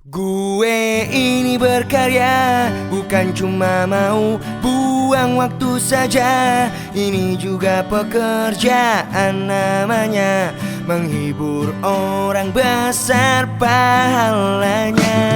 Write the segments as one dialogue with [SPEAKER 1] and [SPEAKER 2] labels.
[SPEAKER 1] Gue ini berkarya, bukan cuma mau buang waktu saja. Ini juga pekerjaan namanya, menghibur orang besar pahalanya.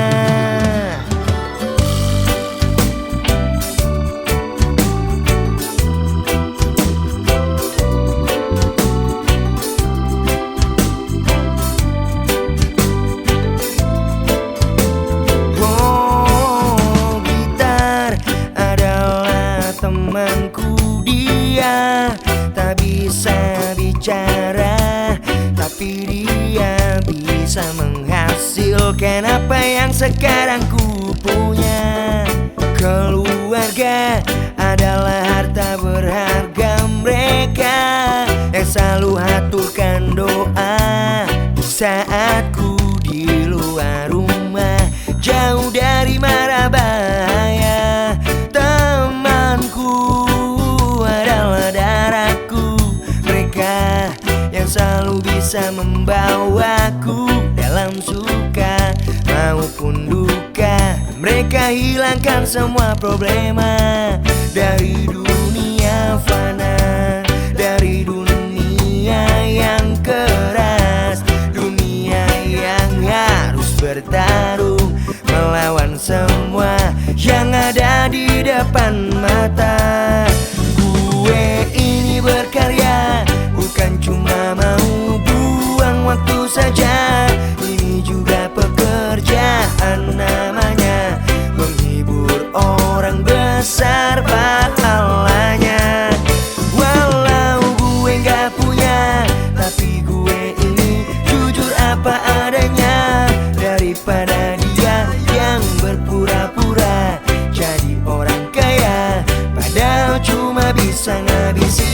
[SPEAKER 1] Temanku dia tak bisa bicara, tapi dia bisa menghasilkan apa yang sekarang ku punya. Keluarga adalah harta berharga mereka, yang selalu haturkan doa di saat ku di luar rumah, jauh dari mara bahaya. Selalu bisa membawaku dalam suka maupun duka. Mereka hilangkan semua problema dari dunia fana, dari dunia yang keras, dunia yang harus bertarung melawan semua yang ada di depan mata. Gue ini berkarya, bukan cuma mau buang waktu saja. Ini juga pekerjaan namanya, menghibur orang besar pahalanya. Walau gue gak punya, tapi gue ini jujur apa adanya, daripada dia yang berpura-pura jadi orang kaya, padahal cuma bisa ngabisin